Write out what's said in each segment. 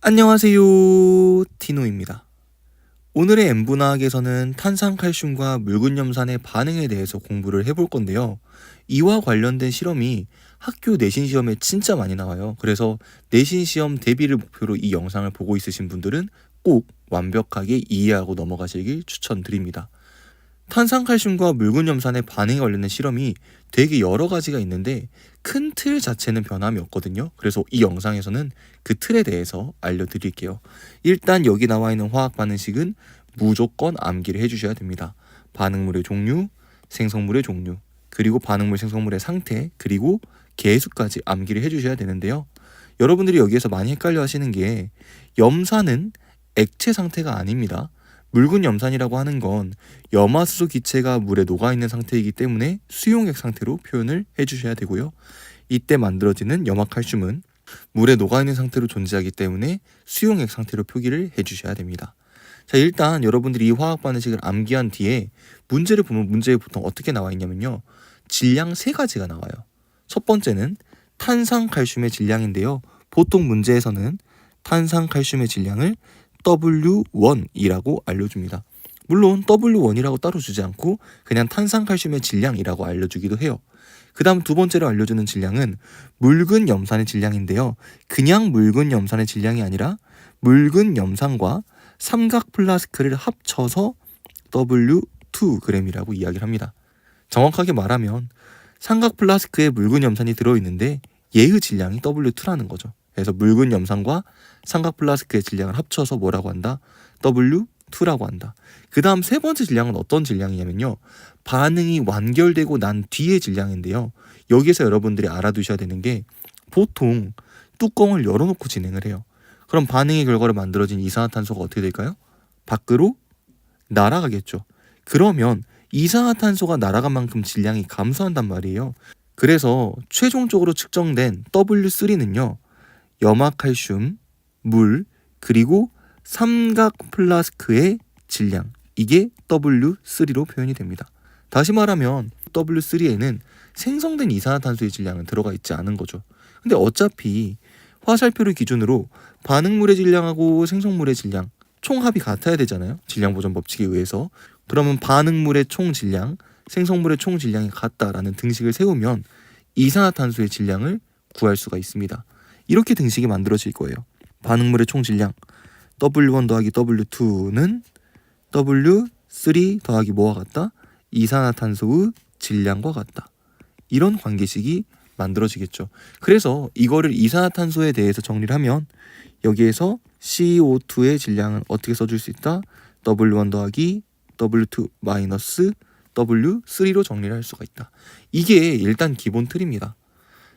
안녕하세요, 티노입니다. 오늘의 N분화학에서는 탄산칼슘과 묽은염산의 반응에 대해서 공부를 해볼 건데요. 이와 관련된 실험이 학교 내신 시험에 진짜 많이 나와요. 그래서 내신 시험 대비를 목표로 이 영상을 보고 있으신 분들은 꼭 완벽하게 이해하고 넘어가시길 추천드립니다. 탄산칼슘과 묽은염산의 반응에 관련된 실험이 되게 여러 가지가 있는데 큰 틀 자체는 변함이 없거든요. 그래서 이 영상에서는 그 틀에 대해서 알려드릴게요. 일단 여기 나와 있는 화학 반응식은 무조건 암기를 해주셔야 됩니다. 반응물의 종류, 생성물의 종류, 그리고 반응물 생성물의 상태, 그리고 개수까지 암기를 해주셔야 되는데요. 여러분들이 여기에서 많이 헷갈려 하시는 게 염산은 액체 상태가 아닙니다. 묽은 염산이라고 하는 건 염화수소 기체가 물에 녹아있는 상태이기 때문에 수용액 상태로 표현을 해주셔야 되고요. 이때 만들어지는 염화칼슘은 물에 녹아있는 상태로 존재하기 때문에 수용액 상태로 표기를 해주셔야 됩니다. 자, 일단 여러분들이 이 화학 반응식을 암기한 뒤에 문제를 보면 문제에 보통 어떻게 나와 있냐면요. 질량 3가지가 나와요. 첫 번째는 탄산칼슘의 질량인데요. 보통 문제에서는 탄산칼슘의 질량을 W1이라고 알려줍니다. 물론 W1이라고 따로 주지 않고 그냥 탄산칼슘의 질량이라고 알려주기도 해요. 그 다음 두 번째로 알려주는 질량은 묽은 염산의 질량인데요. 그냥 묽은 염산의 질량이 아니라 묽은 염산과 삼각 플라스크를 합쳐서 W2g이라고 이야기를 합니다. 정확하게 말하면 삼각 플라스크에 묽은 염산이 들어있는데 얘의 질량이 W2라는 거죠. 그래서 묽은 염산과 삼각 플라스크의 질량을 합쳐서 뭐라고 한다? W2라고 한다. 그 다음 세 번째 질량은 어떤 질량이냐면요. 반응이 완결되고 난 뒤의 질량인데요. 여기서 여러분들이 알아두셔야 되는 게 보통 뚜껑을 열어놓고 진행을 해요. 그럼 반응의 결과로 만들어진 이산화탄소가 어떻게 될까요? 밖으로 날아가겠죠. 그러면 이산화탄소가 날아간 만큼 질량이 감소한단 말이에요. 그래서 최종적으로 측정된 W3는요. 염화칼슘, 물, 그리고 삼각 플라스크의 질량, 이게 W3로 표현이 됩니다. 다시 말하면 W3에는 생성된 이산화탄소의 질량은 들어가 있지 않은 거죠. 근데 어차피 화살표를 기준으로 반응물의 질량하고 생성물의 질량 총합이 같아야 되잖아요. 질량보전 법칙에 의해서. 그러면 반응물의 총 질량, 생성물의 총 질량이 같다라는 등식을 세우면 이산화탄소의 질량을 구할 수가 있습니다. 이렇게 등식이 만들어질 거예요. 반응물의 총 질량 W1 더하기 W2는 W3 더하기 뭐와 같다? 이산화탄소의 질량과 같다. 이런 관계식이 만들어지겠죠. 그래서 이거를 이산화탄소에 대해서 정리를 하면 여기에서 CO2의 질량은 어떻게 써줄 수 있다? W1 더하기 W2 마이너스 W3로 정리를 할 수가 있다. 이게 일단 기본 틀입니다.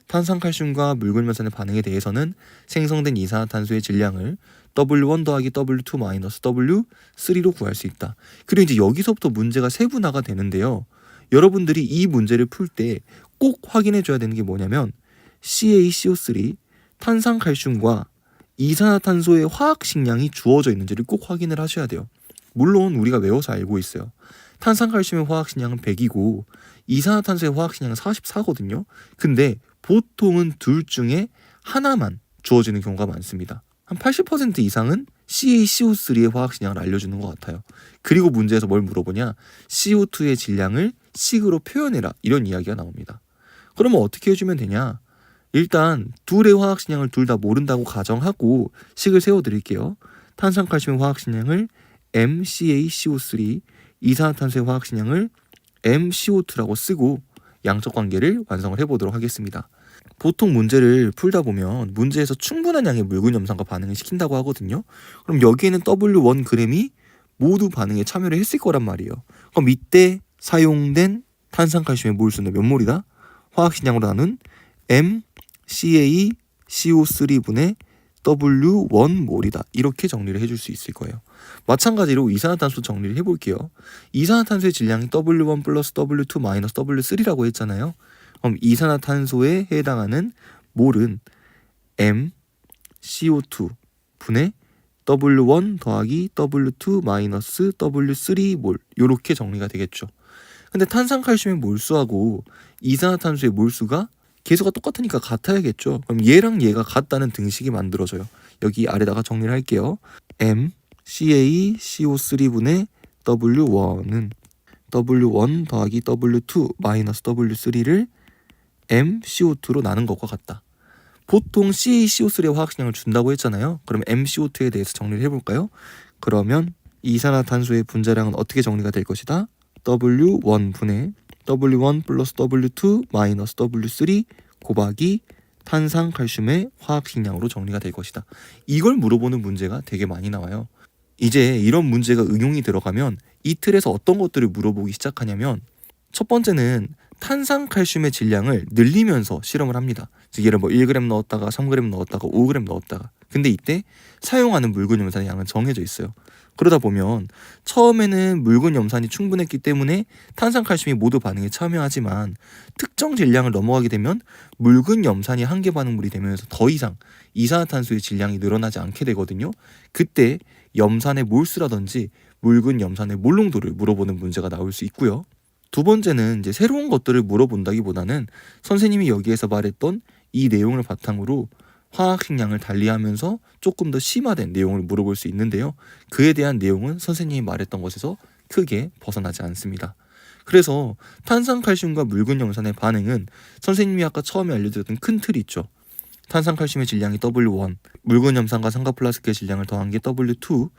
탄산칼슘과 묽은 염산의 반응에 대해서는 생성된 이산화탄소의 질량을 W1 더하기 W2 마이너스 W3로 구할 수 있다. 그리고 이제 여기서부터 문제가 세분화가 되는데요. 여러분들이 이 문제를 풀 때 꼭 확인해 줘야 되는 게 뭐냐면 CaCO3, 탄산칼슘과 이산화탄소의 화학식량이 주어져 있는지를 꼭 확인을 하셔야 돼요. 물론 우리가 외워서 알고 있어요. 탄산칼슘의 화학식량은 100이고 이산화탄소의 화학식량은 44거든요. 근데 보통은 둘 중에 하나만 주어지는 경우가 많습니다. 한 80% 이상은 CaCO3의 화학식량을 알려주는 것 같아요. 그리고 문제에서 뭘 물어보냐? CO2의 질량을 식으로 표현해라. 이런 이야기가 나옵니다. 그러면 어떻게 해주면 되냐? 일단 둘의 화학식량을 둘 다 모른다고 가정하고 식을 세워드릴게요. 탄산칼슘의 화학식량을 MCaCO3, 이산화탄소의 화학식량을 MCO2라고 쓰고 양적 관계를 완성을 해보도록 하겠습니다. 보통 문제를 풀다 보면 문제에서 충분한 양의 묽은 염산과 반응을 시킨다고 하거든요. 그럼 여기에는 W1g이 모두 반응에 참여를 했을 거란 말이에요. 그럼 이때 사용된 탄산칼슘의 몰수는 몇 몰이다? 화학식량으로 나눈 MCaCO3분의 W1몰이다. 이렇게 정리를 해줄 수 있을 거예요. 마찬가지로 이산화탄소 정리를 해볼게요. 이산화탄소의 질량이 W1 플러스 W2 마이너스 W3라고 했잖아요. 그럼 이산화탄소에 해당하는 몰은 MCO2분의 W1 더하기 W2 마이너스 W3몰 이렇게 정리가 되겠죠. 근데 탄산칼슘의 몰수하고 이산화탄소의 몰수가 개수가 똑같으니까 같아야겠죠. 그럼 얘랑 얘가 같다는 등식이 만들어져요. 여기 아래다가 정리를 할게요. M CaCO3분의 W1은 W1 더하기 W2 마이너스 W3를 MCO2로 나눈 것과 같다. 보통 CaCO3의 화학식량을 준다고 했잖아요. 그럼 MCO2에 대해서 정리를 해볼까요? 그러면 이산화탄소의 분자량은 어떻게 정리가 될 것이다? W1분의 W1 플러스 W2 마이너스 W3 곱하기 탄산칼슘의 화학식량으로 정리가 될 것이다. 이걸 물어보는 문제가 되게 많이 나와요. 이제 이런 문제가 응용이 들어가면 이 틀에서 어떤 것들을 물어보기 시작하냐면 첫 번째는 탄산칼슘의 질량을 늘리면서 실험을 합니다. 즉 예를 뭐 1g 넣었다가 3g 넣었다가 5g 넣었다가 근데 이때 사용하는 묽은 염산의 양은 정해져 있어요. 그러다 보면 처음에는 묽은 염산이 충분했기 때문에 탄산칼슘이 모두 반응에 참여하지만 특정 질량을 넘어가게 되면 묽은 염산이 한계 반응물이 되면서 더 이상 이산화탄소의 질량이 늘어나지 않게 되거든요. 그때 염산의 몰수라든지 묽은 염산의 몰농도를 물어보는 문제가 나올 수 있고요. 두 번째는 이제 새로운 것들을 물어본다기보다는 선생님이 여기에서 말했던 이 내용을 바탕으로 화학식량을 달리하면서 조금 더 심화된 내용을 물어볼 수 있는데요. 그에 대한 내용은 선생님이 말했던 것에서 크게 벗어나지 않습니다. 그래서 탄산칼슘과 묽은 염산의 반응은 선생님이 아까 처음에 알려드렸던 큰 틀이 있죠. 탄산칼슘의 질량이 W1, 묽은 염산과 삼각플라스크의 질량을 더한 게 W2,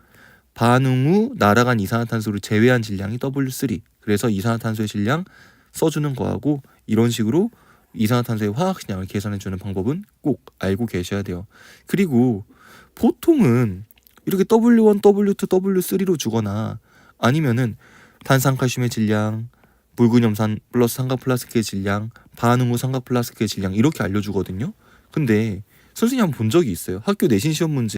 반응 후 날아간 이산화탄소를 제외한 질량이 W3. 그래서 이산화탄소의 질량 써주는 거하고 이런 식으로 이산화탄소의 화학식량을 계산해주는 방법은 꼭 알고 계셔야 돼요. 그리고 보통은 이렇게 W1, W2, W3로 주거나 아니면은 탄산칼슘의 질량, 묽은 염산 플러스 삼각플라스크의 질량, 반응 후 삼각플라스크의 질량 이렇게 알려주거든요. 근데 선생님 한번 본 적이 있어요. 학교 내신 시험 문제